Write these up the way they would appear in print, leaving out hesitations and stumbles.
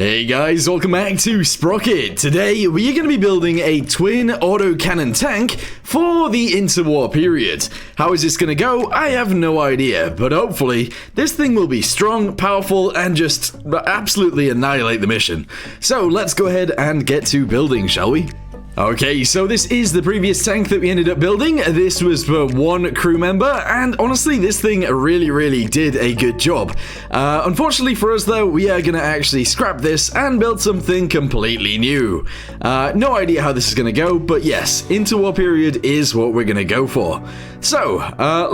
Hey guys, welcome back to Sprocket. Today we are going to be building a twin autocannon tank for the interwar period. How is this going to go? I have no idea, but hopefully this thing will be strong, powerful, and just absolutely annihilate the mission. So let's go ahead and get to building, shall we? Okay, so this is the previous tank that we ended up building. This was for one crew member, and honestly, this thing really did a good job. Unfortunately for us, though, we are going to actually scrap this and build something completely new. No idea how this is going to go, but yes, interwar period is what we're going to go for. So,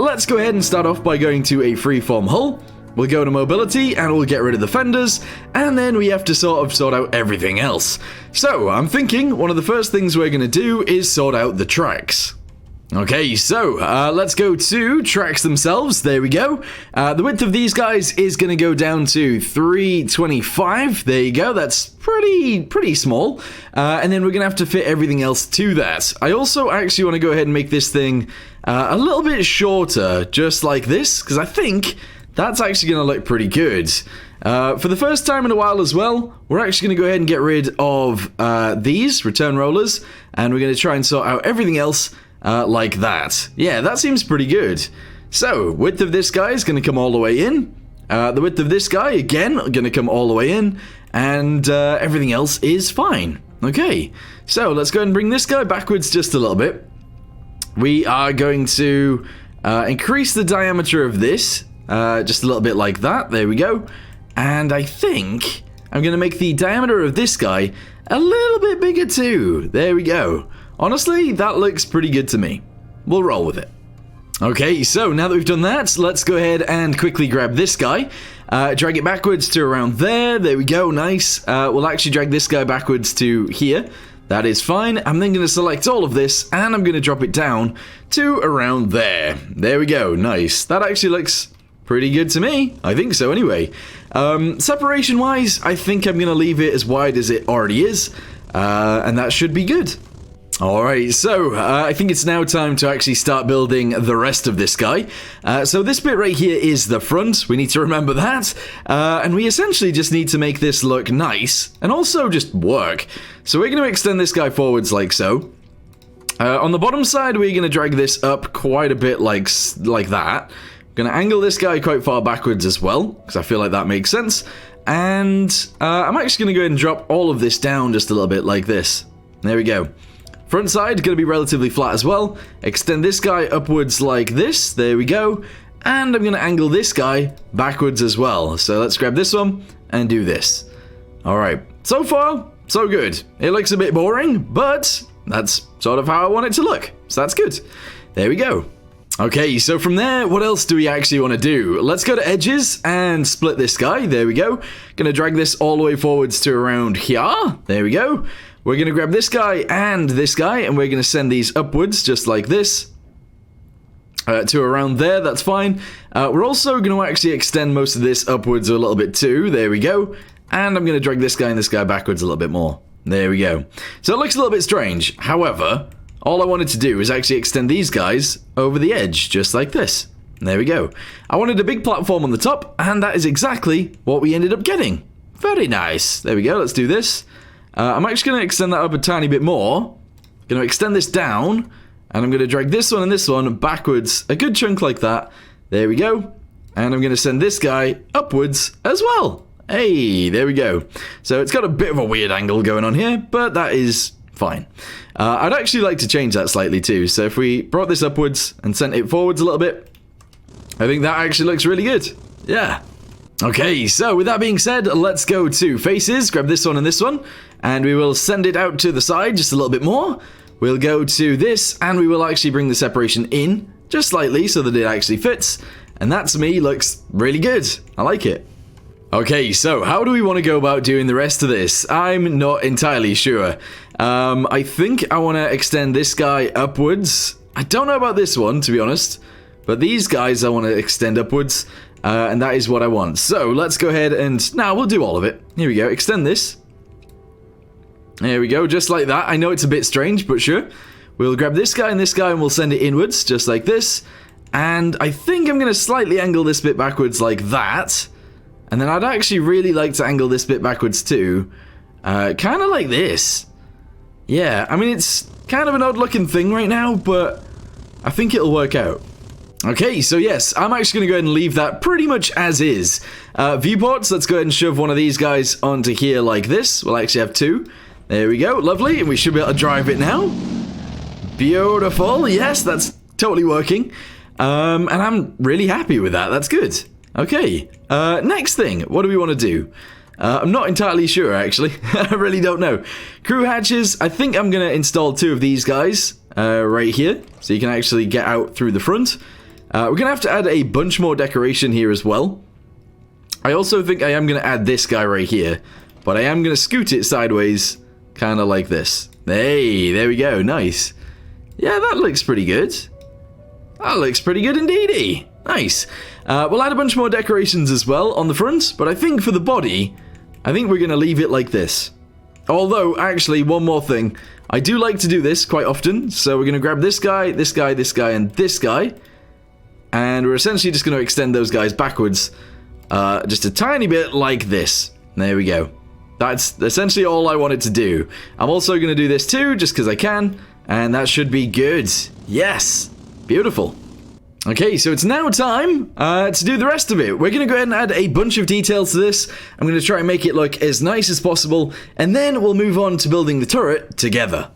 let's go ahead and start off by going to a freeform hull. We'll go to mobility and we'll get rid of the fenders, and then we have to sort out everything else. So I'm thinking one of the first things we're going to do is sort out the tracks. Okay, so let's go to tracks themselves. There we go. The width of these guys is going to go down to 325. There you go. That's pretty small. And then we're going to have to fit everything else to that. I also actually want to go ahead and make this thing a little bit shorter, just like this, because I think that's actually going to look pretty good. For the first time in a while as well, we're actually going to go ahead and get rid of these return rollers, and we're going to try and sort out everything else like that. Yeah, that seems pretty good. So, width of this guy is going to come all the way in. The width of this guy, again, going to come all the way in, and everything else is fine. Okay, so let's go ahead and bring this guy backwards just a little bit. We are going to increase the diameter of this. Just a little bit like that. There we go. And I think I'm going to make the diameter of this guy a little bit bigger too. There we go. Honestly, that looks pretty good to me. We'll roll with it. Okay, so now that we've done that, let's go ahead and quickly grab this guy. Drag it backwards to around there. There we go. Nice. We'll actually drag this guy backwards to here. That is fine. I'm then going to select all of this, and I'm going to drop it down to around there. There we go. Nice. That actually looks pretty good to me. I think so anyway. Separation wise, I think I'm going to leave it as wide as it already is. And that should be good. Alright, so I think it's now time to actually start building the rest of this guy. So this bit right here is the front. We need to remember that. And we essentially just need to make this look nice and also just work. So we're going to extend this guy forwards like so. On the bottom side, we're going to drag this up quite a bit like that. Gonna angle this guy quite far backwards as well, because I feel like that makes sense. And I'm actually gonna go ahead and drop all of this down just a little bit like this. There we go. Front side gonna be relatively flat as well. Extend this guy upwards like this. There we go. And I'm gonna angle this guy backwards as well. So let's grab this one and do this. Alright, so far, so good. It looks a bit boring, but that's sort of how I want it to look. So that's good. There we go. Okay, so from there, what else do we actually want to do? Let's go to edges and split this guy. There we go. Gonna drag this all the way forwards to around here. There we go. We're gonna grab this guy, and we're gonna send these upwards just like this. To around there, that's fine. We're also gonna actually extend most of this upwards a little bit too. There we go. And I'm gonna drag this guy and this guy backwards a little bit more. There we go. So it looks a little bit strange. However, all I wanted to do is actually extend these guys over the edge, just like this. There we go. I wanted a big platform on the top, and that is exactly what we ended up getting. Very nice. There we go. Let's do this. I'm actually going to extend that up a tiny bit more. Going to extend this down, and I'm going to drag this one and this one backwards a good chunk like that. There we go. And I'm going to send this guy upwards as well. Hey, there we go. So it's got a bit of a weird angle going on here, but that is fine. I'd actually like to change that slightly too. So if we brought this upwards and sent it forwards a little bit, I think that actually looks really good. Yeah. Okay, so with that being said, let's go to faces. Grab this one and this one, and we will send it out to the side just a little bit more. We'll go to this, and we will actually bring the separation in just slightly so that it actually fits. And that to me looks really good. I like it. Okay, so how do we want to go about doing the rest of this? I'm not entirely sure. I think I want to extend this guy upwards. I don't know about this one, to be honest. But these guys I want to extend upwards. And that is what I want. So let's go ahead and... Now we'll do all of it. Here we go. Extend this. There we go. Just like that. I know it's a bit strange, but sure. We'll grab this guy and we'll send it inwards, just like this. And I think I'm going to slightly angle this bit backwards like that. And then I'd actually really like to angle this bit backwards too. Kind of like this. Yeah, I mean, it's kind of an odd looking thing right now, but I think it'll work out. Okay, so yes, I'm actually going to go ahead and leave that pretty much as is. Viewports, let's go ahead and shove one of these guys onto here like this. We'll actually have two. There we go, lovely, and we should be able to drive it now. Beautiful, yes, that's totally working. And I'm really happy with that, that's good. Okay, next thing, what do we want to do? I'm not entirely sure, actually. I really don't know. Crew hatches, I think I'm going to install two of these guys right here, so you can actually get out through the front. We're going to have to add a bunch more decoration here as well. I also think I am going to add this guy right here, but I am going to scoot it sideways, kind of like this. Hey, there we go, nice. Yeah, that looks pretty good. That looks pretty good indeedy. Nice. We'll add a bunch more decorations as well on the front, but I think for the body, I think we're going to leave it like this. Although, actually, one more thing. I do like to do this quite often, so we're going to grab this guy, this guy, this guy, and this guy. And we're essentially just going to extend those guys backwards just a tiny bit like this. There we go. That's essentially all I wanted to do. I'm also going to do this too, just because I can, and that should be good. Yes! Beautiful. Okay, so it's now time to do the rest of it. We're going to go ahead and add a bunch of details to this. I'm going to try and make it look as nice as possible, and then we'll move on to building the turret together.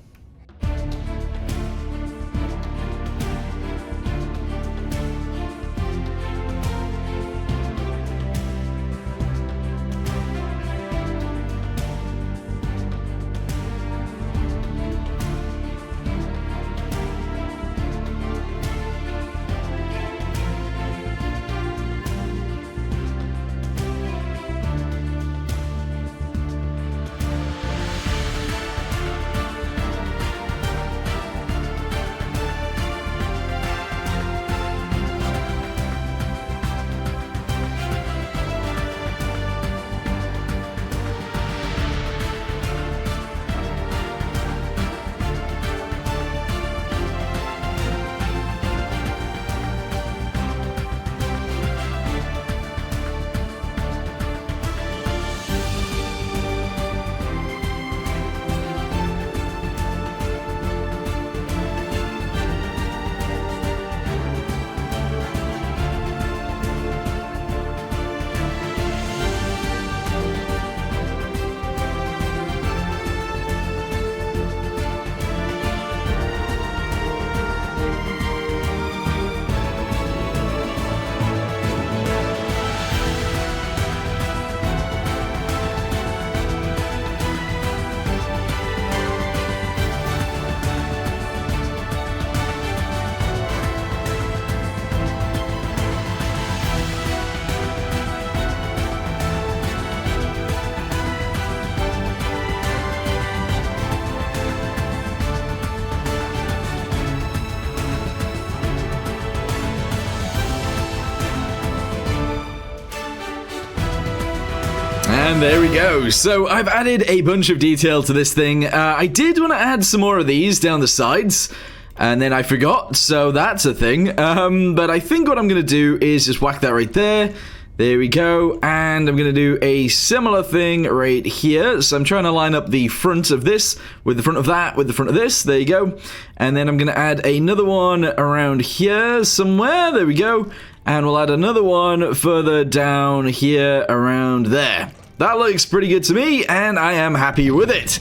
And there we go. So I've added a bunch of detail to this thing. I did want to add some more of these down the sides, and then I forgot, so that's a thing. But I think what I'm going to do is just whack that right there. There we go. And I'm going to do a similar thing right here. So I'm trying to line up the front of this with the front of that with the front of this. There you go. And then I'm going to add another one around here somewhere. There we go. And we'll add another one further down here around there. That looks pretty good to me, and I am happy with it.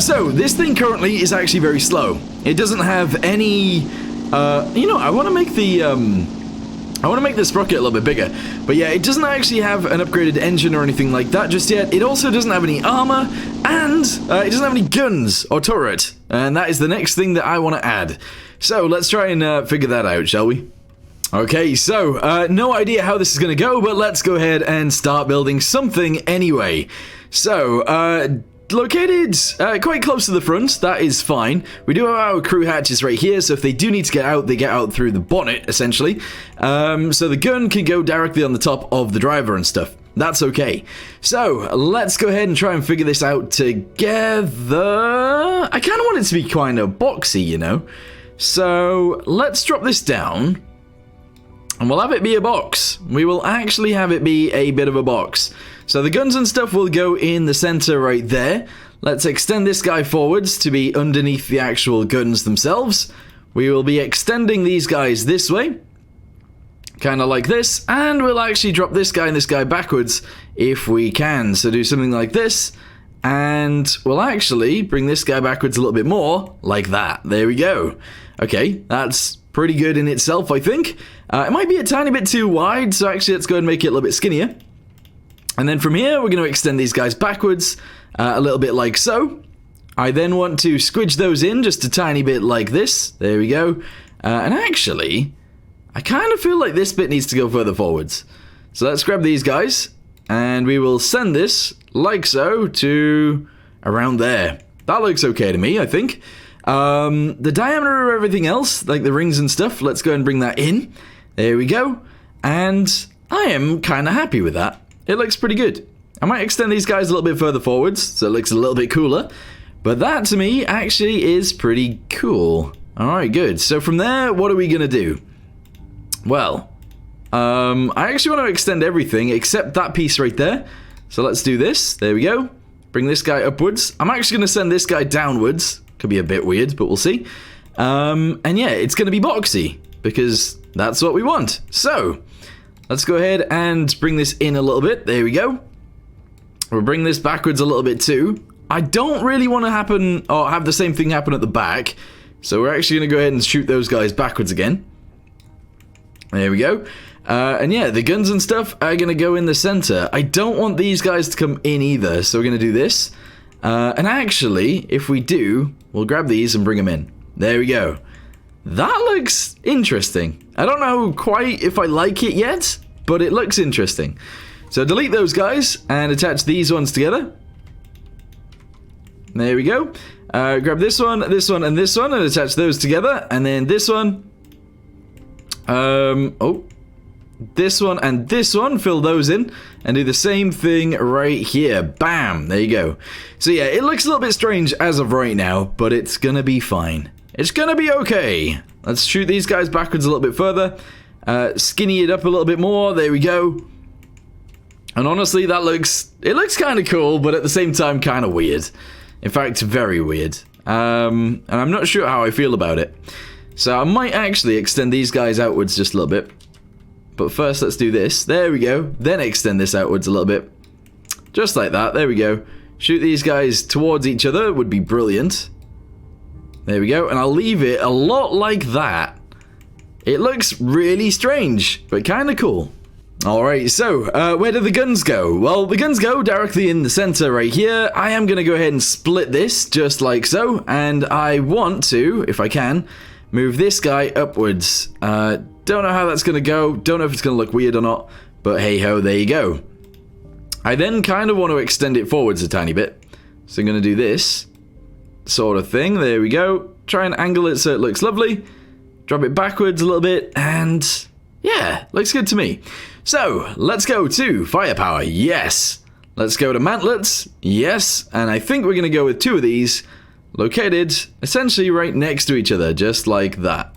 So, this thing currently is actually very slow. It doesn't have any... you know, I want to make the sprocket a little bit bigger. But yeah, it doesn't actually have an upgraded engine or anything like that just yet. It also doesn't have any armor, and it doesn't have any guns or turret. And that is the next thing that I want to add. So, let's try and figure that out, shall we? Okay, so, no idea how this is going to go, but let's go ahead and start building something anyway. So, located quite close to the front, that is fine. We do have our crew hatches right here, so if they do need to get out, they get out through the bonnet, essentially. So the gun can go directly on the top of the driver and stuff. That's okay. So, let's go ahead and try and figure this out together. I kind of want it to be kind of boxy, you know. So, let's drop this down. And we'll have it be a box. We will actually have it be a bit of a box. So the guns and stuff will go in the center right there. Let's extend this guy forwards to be underneath the actual guns themselves. We will be extending these guys this way. Kind of like this. And we'll actually drop this guy and this guy backwards if we can. So do something like this. And we'll actually bring this guy backwards a little bit more, like that. There we go. Okay, that's pretty good in itself, I think. It might be a tiny bit too wide, so actually let's go and make it a little bit skinnier. And then from here, we're going to extend these guys backwards, a little bit like so. I then want to squidge those in just a tiny bit like this. There we go. And actually, I kind of feel like this bit needs to go further forwards. So let's grab these guys, and we will send this, like so, to around there. That looks okay to me, I think. The diameter of everything else, like the rings and stuff, let's go and bring that in. There we go. And I am kind of happy with that. It looks pretty good. I might extend these guys a little bit further forwards, so it looks a little bit cooler. But that, to me, actually is pretty cool. Alright, good. So from there, what are we going to do? Well, I actually want to extend everything except that piece right there. So let's do this. There we go. Bring this guy upwards. I'm actually going to send this guy downwards. Could be a bit weird, but we'll see. And yeah, it's going to be boxy because that's what we want. So let's go ahead and bring this in a little bit. There we go. We'll bring this backwards a little bit too. I don't really want to have the same thing happen at the back. So we're actually going to go ahead and shoot those guys backwards again. There we go. And yeah, the guns and stuff are going to go in the center. I don't want these guys to come in either, so we're going to do this. And actually, if we do, we'll grab these and bring them in. There we go. That looks interesting. I don't know quite if I like it yet, but it looks interesting. So delete those guys and attach these ones together. There we go. Grab this one, and this one, and attach those together. And then this one. This one and this one, fill those in and do the same thing right here. Bam, there you go. So yeah, it looks a little bit strange as of right now, but it's gonna be fine. It's gonna be okay. Let's shoot these guys backwards a little bit further, skinny it up a little bit more. There we go. And honestly, it looks kind of cool, but at the same time kind of weird. In fact, very weird. And I'm not sure how I feel about it. So I might actually extend these guys outwards just a little bit. But first, let's do this. There we go. Then extend this outwards a little bit. Just like that. There we go. Shoot these guys towards each other would be brilliant. There we go. And I'll leave it a lot like that. It looks really strange, but kind of cool. Alright, so, where do the guns go? Well, the guns go directly in the center right here. I am going to go ahead and split this, just like so. And I want to, if I can, move this guy upwards. Don't know how that's going to go. Don't know if it's going to look weird or not. But hey ho, there you go. I then kind of want to extend it forwards a tiny bit. So I'm going to do this sort of thing. There we go. Try and angle it so it looks lovely. Drop it backwards a little bit. And yeah, looks good to me. So let's go to firepower. Yes. Let's go to mantlets. Yes. And I think we're going to go with two of these located essentially right next to each other. Just like that.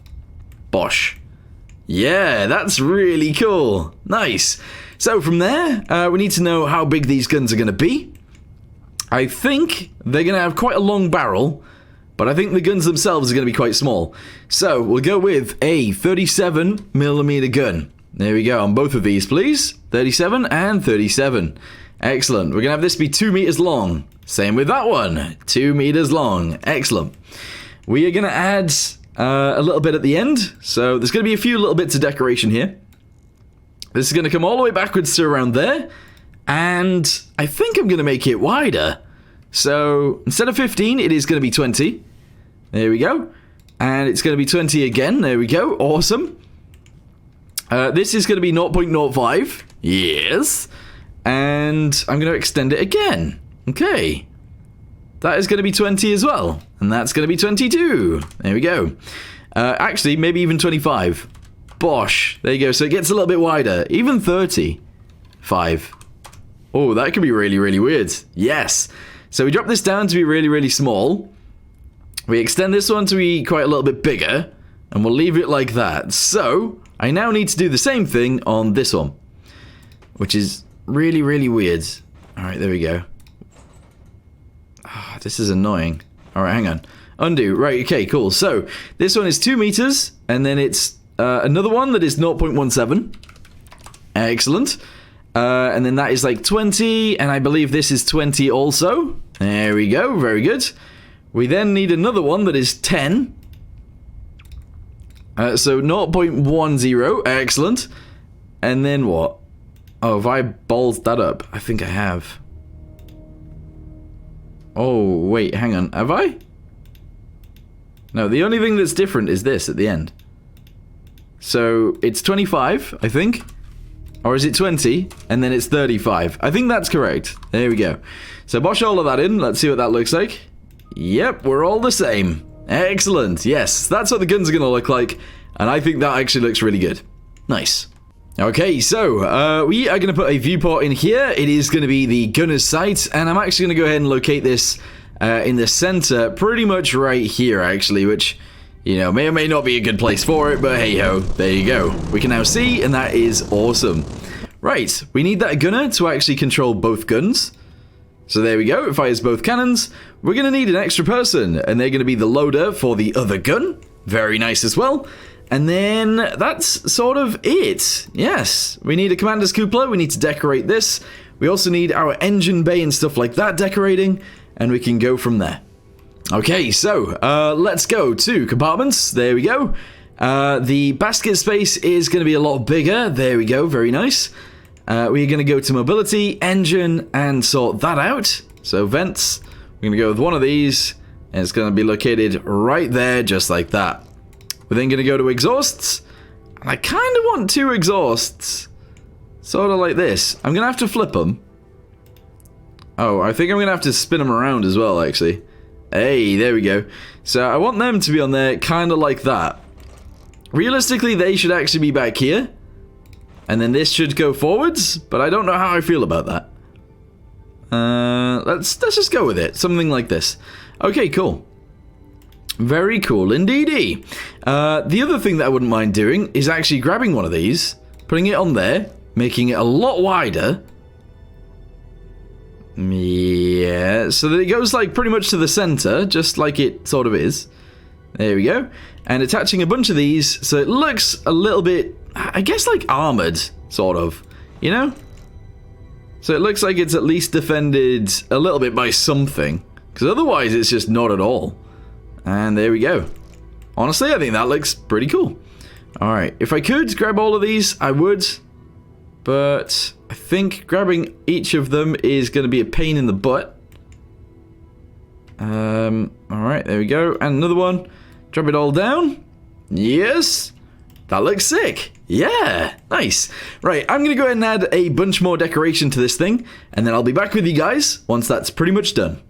Bosh. Yeah, that's really cool. Nice. So from there, we need to know how big these guns are going to be. I think they're going to have quite a long barrel, but I think the guns themselves are going to be quite small. So we'll go with a 37mm gun. There we go on both of these, please. 37 and 37. Excellent. We're going to have this be 2 meters long. Same with that one. 2 meters long. Excellent. We are going to add a little bit at the end. So there's going to be a few little bits of decoration here. This is going to come all the way backwards to around there. And I think I'm going to make it wider. So instead of 15, it is going to be 20. There we go. And it's going to be 20 again. There we go. Awesome. This is going to be 0.05. Yes. And I'm going to extend it again. Okay. That is going to be 20 as well. And that's going to be 22. There we go. Actually, maybe even 25. Bosh. There you go. So it gets a little bit wider. Even 35. Oh, that could be really, really weird. Yes. So we drop this down to be really, really small. We extend this one to be quite a little bit bigger. And we'll leave it like that. So I now need to do the same thing on this one, which is really, really weird. Alright, there we go. Oh, this is annoying. Alright, hang on. Undo. Right, okay, cool. So, this one is 2 meters, and then it's another one that is 0.17. Excellent. And then that is like 20, and I believe this is 20 also. There we go, very good. We then need another one that is 10. So 0.10, excellent. And then what? Oh, have I balled that up? I think I have. Oh, wait, hang on. Have I? No, the only thing that's different is this at the end. So it's 25, I think. Or is it 20? And then it's 35. I think that's correct. There we go. So bosh all of that in. Let's see what that looks like. Yep, we're all the same. Excellent. Yes, that's what the guns are going to look like. And I think that actually looks really good. Nice. Okay, so we are going to put a viewport in here. It is going to be the gunner's sight. And I'm actually going to go ahead and locate this in the center, pretty much right here, actually, which, you know, may or may not be a good place for it, but hey-ho, there you go. We can now see, and that is awesome. Right, we need that gunner to actually control both guns. So there we go, it fires both cannons. We're going to need an extra person, and they're going to be the loader for the other gun. Very nice as well. And then that's sort of it. Yes, we need a commander's cupola, we need to decorate this. We also need our engine bay and stuff like that decorating, and we can go from there. Okay, so let's go to compartments. There we go. The basket space is going to be a lot bigger. There we go, very nice. We're going to go to mobility, engine, and sort that out. So vents, we're going to go with one of these, and it's going to be located right there, just like that. We're then going to go to exhausts, and I kind of want 2 exhausts, sort of like this. I'm going to have to flip them. Oh, I think I'm going to have to spin them around as well, actually. Hey, there we go. So I want them to be on there, kind of like that. Realistically, they should actually be back here. And then this should go forwards, but I don't know how I feel about that. Let's just go with it. Something like this. Okay, cool. Very cool indeedy. The other thing that I wouldn't mind doing is actually grabbing one of these, putting it on there, making it a lot wider. Yeah, so that it goes like pretty much to the center, just like it sort of is. There we go. And attaching a bunch of these so it looks a little bit, I guess, like armored, sort of, you know? So it looks like it's at least defended a little bit by something, because otherwise it's just not at all. And there we go. Honestly, I think that looks pretty cool. Alright, if I could grab all of these, I would. But I think grabbing each of them is going to be a pain in the butt. Alright, there we go. And another one. Drop it all down. Yes. That looks sick. Yeah, nice. Right, I'm going to go ahead and add a bunch more decoration to this thing. And then I'll be back with you guys once that's pretty much done.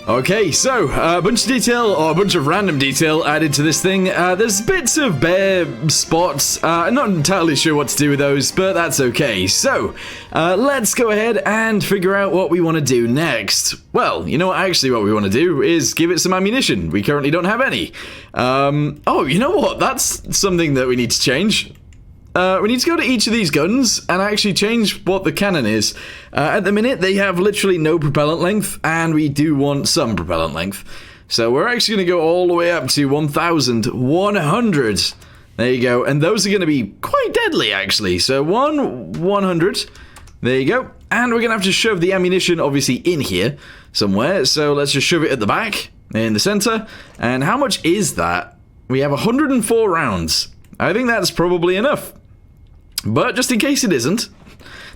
Okay, so a bunch of detail, or a bunch of random detail added to this thing. There's bits of bare spots. I'm not entirely sure what to do with those, but that's okay. So, let's go ahead and figure out what we want to do next. Well, you know what? Actually, what we want to do is give it some ammunition. We currently don't have any. Oh, you know what? That's something that we need to change. we need to go to each of these guns and actually change what the cannon is. At the minute, they have literally no propellant length, and we do want some propellant length. So we're actually going to go all the way up to 1,100. There you go. And those are going to be quite deadly, actually. So 100. There you go. And we're going to have to shove the ammunition, obviously, in here somewhere. So let's just shove it at the back, in the center. And how much is that? We have 104 rounds. I think that's probably enough. But just in case it isn't,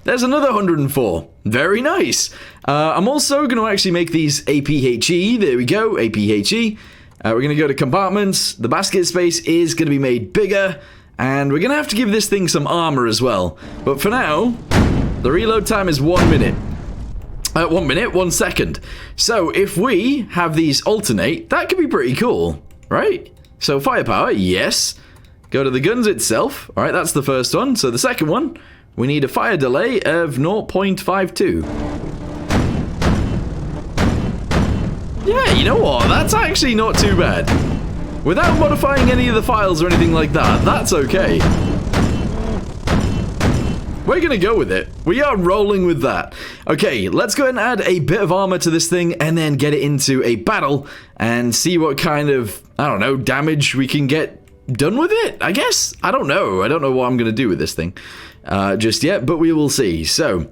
there's another 104. Very nice. I'm also going to actually make these APHE. There we go, APHE. We're going to go to compartments. The basket space is going to be made bigger. And we're going to have to give this thing some armor as well. But for now, the reload time is 1 minute. 1 minute, 1 second. So if we have these alternate, that could be pretty cool, right? So firepower, yes. Go to the guns itself. All right, that's the first one. So the second one, we need a fire delay of 0.52. Yeah, you know what? That's actually not too bad. Without modifying any of the files or anything like that, that's okay. We're gonna go with it. We are rolling with that. Okay, let's go ahead and add a bit of armor to this thing and then get it into a battle and see what kind of, I don't know, damage we can get done with it, I guess? I don't know. I don't know what I'm gonna do with this thing just yet, but we will see. So,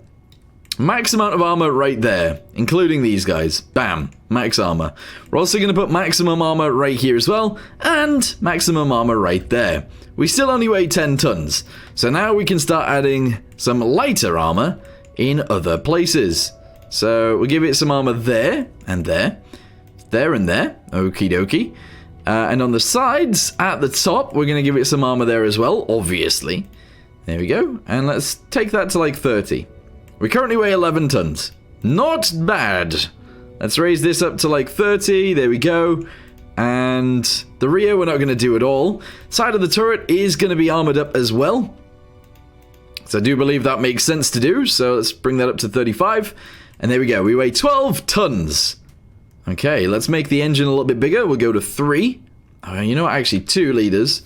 max amount of armor right there, including these guys. Bam, max armor. We're also going to put maximum armor right here as well, and maximum armor right there. We still only weigh 10 tons, so now we can start adding some lighter armor in other places. So we'll give it some armor there, and there, there and there, okie dokie. And on the sides, at the top, we're going to give it some armor there as well, obviously. There we go, and let's take that to like 30. We currently weigh 11 tons. Not bad. Let's raise this up to like 30. There we go. And the rear we're not going to do at all. Side of the turret is going to be armored up as well. So I do believe that makes sense to do. So let's bring that up to 35. And there we go. We weigh 12 tons. Okay, let's make the engine a little bit bigger. We'll go to 3. You know what? Actually, 2 liters.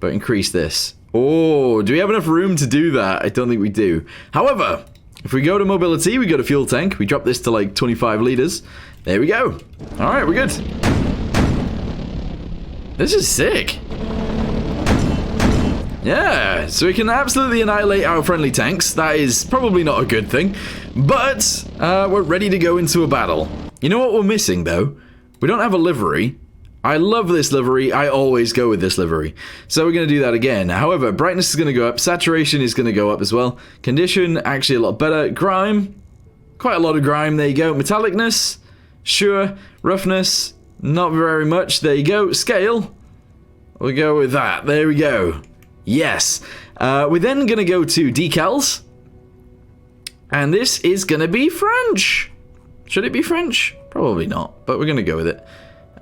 But increase this. Oh, do we have enough room to do that? I don't think we do. However, if we go to mobility, we go to fuel tank. We drop this to like 25 liters. There we go. All right, we're good. This is sick. Yeah, so we can absolutely annihilate our friendly tanks. That is probably not a good thing. But we're ready to go into a battle. You know what we're missing, though? We don't have a livery. I love this livery. I always go with this livery. So we're going to do that again. However, brightness is going to go up. Saturation is going to go up as well. Condition, actually a lot better. Grime, quite a lot of grime. There you go. Metallicness, sure. Roughness, not very much. There you go. Scale, we'll go with that. There we go. Yes. We're then going to go to decals. And this is going to be French. Should it be French? Probably not, but we're going to go with it.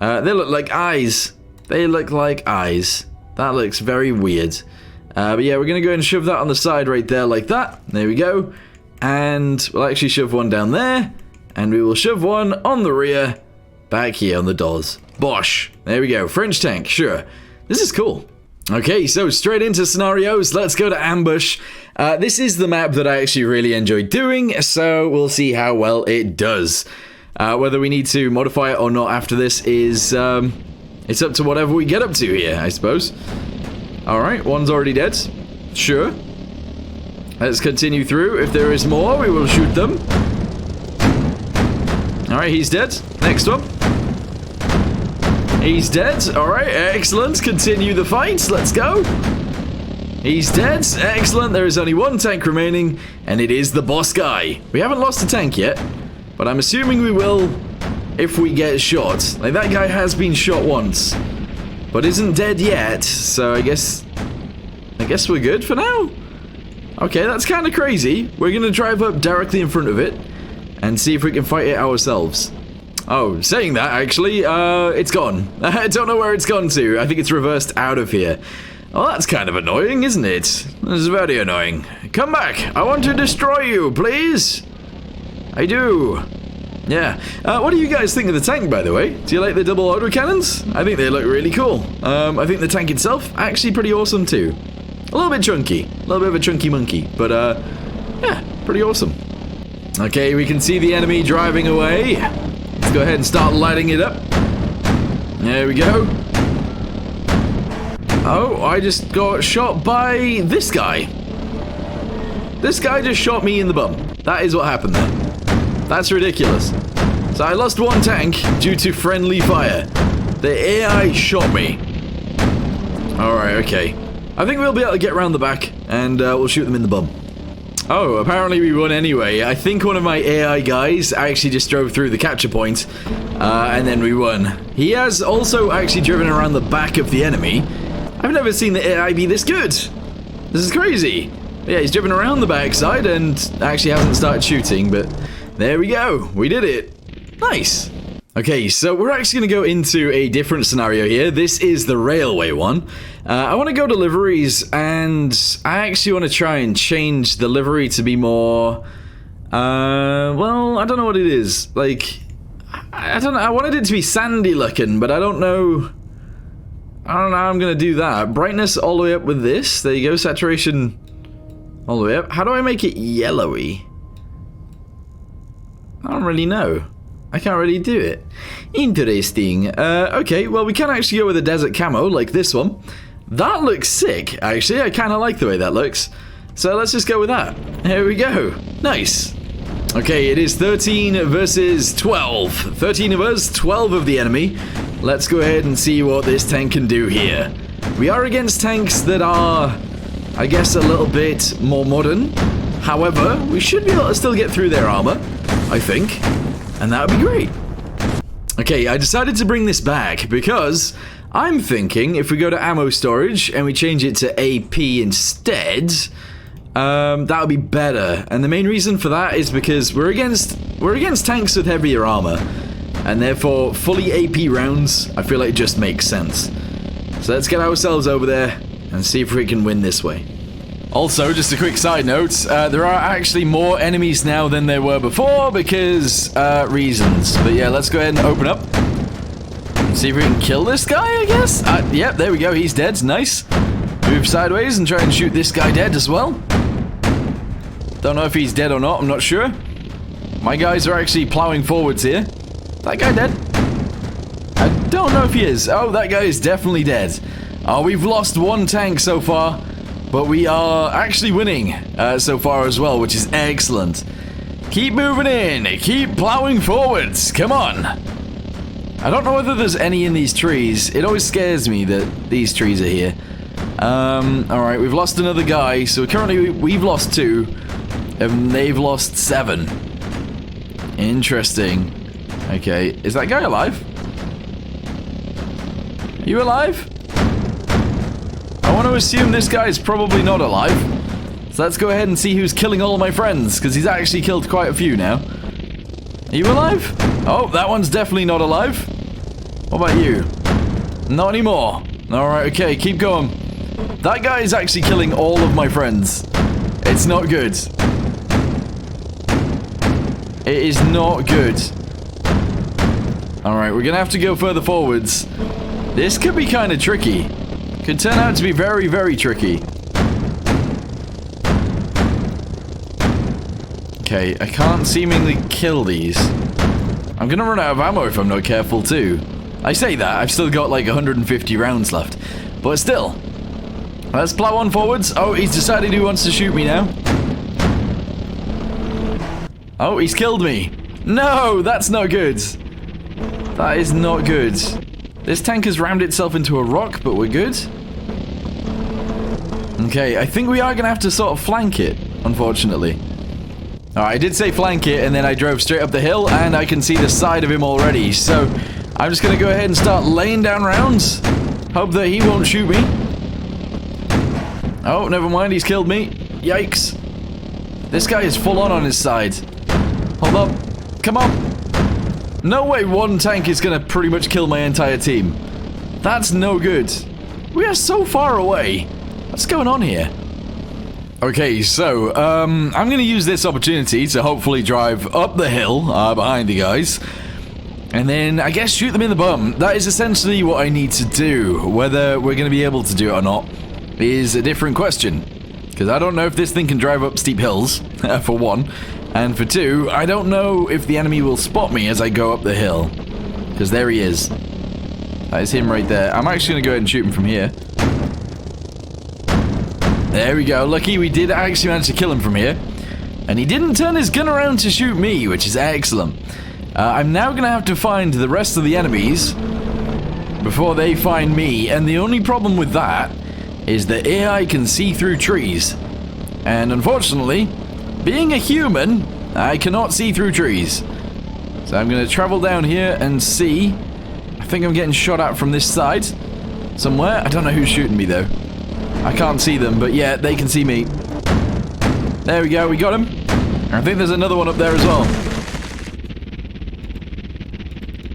They look like eyes. They look like eyes. That looks very weird. But yeah, we're going to go ahead and shove that on the side right there like that. There we go. And we'll actually shove one down there. And we will shove one on the rear back here on the doors. Bosh. There we go. French tank. Sure. This is cool. Okay, so straight into scenarios. Let's go to ambush. This is the map that I actually really enjoyed doing. So we'll see how well it does. Whether we need to modify it or not after this is, it's up to whatever we get up to here, I suppose. Alright, one's already dead. Sure. Let's continue through. If there is more, we will shoot them. Alright, he's dead. Next one. He's dead. Alright, excellent. Continue the fight. Let's go. He's dead. Excellent. There is only one tank remaining, and it is the boss guy. We haven't lost a tank yet. But I'm assuming we will if we get shot. Like, that guy has been shot once, but isn't dead yet, so I guess we're good for now? Okay, that's kind of crazy. We're going to drive up directly in front of it and see if we can fight it ourselves. Oh, saying that, actually, it's gone. I don't know where it's gone to. I think it's reversed out of here. Well, that's kind of annoying, isn't it? That's very annoying. Come back. I want to destroy you, please. I do. Yeah. What do you guys think of the tank, by the way? Do you like the double autocannons? I think they look really cool. I think the tank itself, actually pretty awesome too. A little bit chunky. A little bit of a chunky monkey. But, yeah, pretty awesome. Okay, we can see the enemy driving away. Let's go ahead and start lighting it up. There we go. Oh, I just got shot by this guy. This guy just shot me in the bum. That is what happened there. That's ridiculous. So I lost one tank due to friendly fire. The AI shot me. Alright, okay. I think we'll be able to get around the back and we'll shoot them in the bum. Oh, apparently we won anyway. I think one of my AI guys actually just drove through the capture point and then we won. He has also actually driven around the back of the enemy. I've never seen the AI be this good. This is crazy. Yeah, he's driven around the backside and actually hasn't started shooting, but there we go. We did it. Nice. Okay, so we're actually going to go into a different scenario here. This is the railway one. I want to go to liveries, and I actually want to try and change the livery to be more... well, I don't know what it is. Like, I don't know. I wanted it to be sandy looking, but I don't know... I don't know how I'm going to do that. Brightness all the way up with this. There you go. Saturation all the way up. How do I make it yellowy? I don't really know. I can't really do it. Interesting. Okay, well, we can actually go with a desert camo like this one. That looks sick, actually. I kind of like the way that looks. So let's just go with that. Here we go. Nice. Okay, it is 13 versus 12. 13 of us, 12 of the enemy. Let's go ahead and see what this tank can do here. We are against tanks that are, I guess, a little bit more modern. However, we should be able to still get through their armor, I think. And that would be great. Okay, I decided to bring this back because I'm thinking if we go to ammo storage and we change it to AP instead, that would be better. And the main reason for that is because we're against tanks with heavier armor. And therefore, fully AP rounds, I feel like it just makes sense. So let's get ourselves over there and see if we can win this way. Also, just a quick side note, there are actually more enemies now than there were before because, reasons. But yeah, let's go ahead and open up. And see if we can kill this guy, I guess? Yep, there we go, he's dead, nice. Move sideways and try and shoot this guy dead as well. Don't know if he's dead or not, I'm not sure. My guys are actually plowing forwards here. That guy dead? I don't know if he is. Oh, that guy is definitely dead. Oh, we've lost one tank so far, but we are actually winning so far as well, which is excellent. Keep moving in. Keep plowing forwards. Come on. I don't know whether there's any in these trees. It always scares me that these trees are here. Alright, we've lost another guy. So currently we've lost 2, and they've lost 7. Interesting. Okay, is that guy alive? Are you alive? I want to assume this guy's probably not alive. So let's go ahead and see who's killing all of my friends, because he's actually killed quite a few now. Are you alive? Oh, that one's definitely not alive. What about you? Not anymore. Alright, okay, keep going. That guy is actually killing all of my friends. It's not good. It is not good. Alright, we're gonna have to go further forwards. This could be kind of tricky. Could turn out to be very, very tricky. Okay, I can't seemingly kill these. I'm gonna run out of ammo if I'm not careful too. I say that, I've still got like 150 rounds left. But still. Let's plow on forwards. Oh, he's decided he wants to shoot me now. Oh, he's killed me. No, that's not good. That is not good. This tank has rammed itself into a rock, but we're good. Okay, I think we are going to have to sort of flank it, unfortunately. Alright, I did say flank it, and then I drove straight up the hill, and I can see the side of him already. So, I'm just going to go ahead and start laying down rounds. Hope that he won't shoot me. Oh, never mind, he's killed me. Yikes. This guy is full on his side. Hold up. Come on. No way one tank is going to pretty much kill my entire team. That's no good. We are so far away. What's going on here? Okay, so, I'm going to use this opportunity to hopefully drive up the hill behind the guys. And then, I guess, shoot them in the bum. That is essentially what I need to do. Whether we're going to be able to do it or not, is a different question. Because I don't know if this thing can drive up steep hills, for one. And for two, I don't know if the enemy will spot me as I go up the hill. Because there he is. That is him right there. I'm actually going to go ahead and shoot him from here. There we go. Lucky we did actually manage to kill him from here. And he didn't turn his gun around to shoot me, which is excellent. I'm now going to have to find the rest of the enemies before they find me. And the only problem with that is that AI can see through trees. And unfortunately, being a human, I cannot see through trees. So I'm going to travel down here and see. I think I'm getting shot at from this side somewhere. I don't know who's shooting me though. I can't see them, but yeah, they can see me. There we go, we got him. I think there's another one up there as well.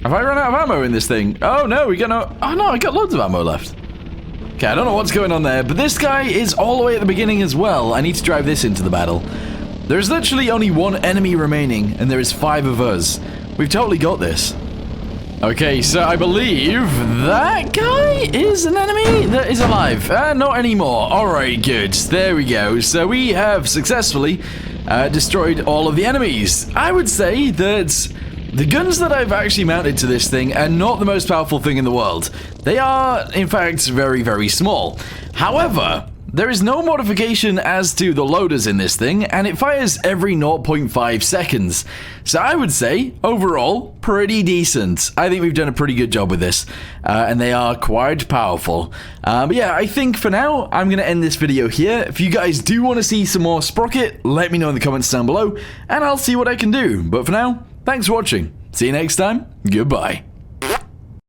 Have I run out of ammo in this thing? Oh no, we got no... Oh no, I got loads of ammo left. Okay, I don't know what's going on there, but this guy is all the way at the beginning as well. I need to drive this into the battle. There's literally only one enemy remaining, and there is 5 of us. We've totally got this. Okay, so I believe that guy is an enemy that is alive. Not anymore. Alright, good. There we go. So we have successfully destroyed all of the enemies. I would say that the guns that I've actually mounted to this thing are not the most powerful thing in the world. They are, in fact, very, very small. However, there is no modification as to the loaders in this thing, and it fires every 0.5 seconds. So I would say, overall, pretty decent. I think we've done a pretty good job with this, and they are quite powerful. But yeah, I think for now, I'm going to end this video here. If you guys do want to see some more Sprocket, let me know in the comments down below, and I'll see what I can do. But for now, thanks for watching. See you next time. Goodbye.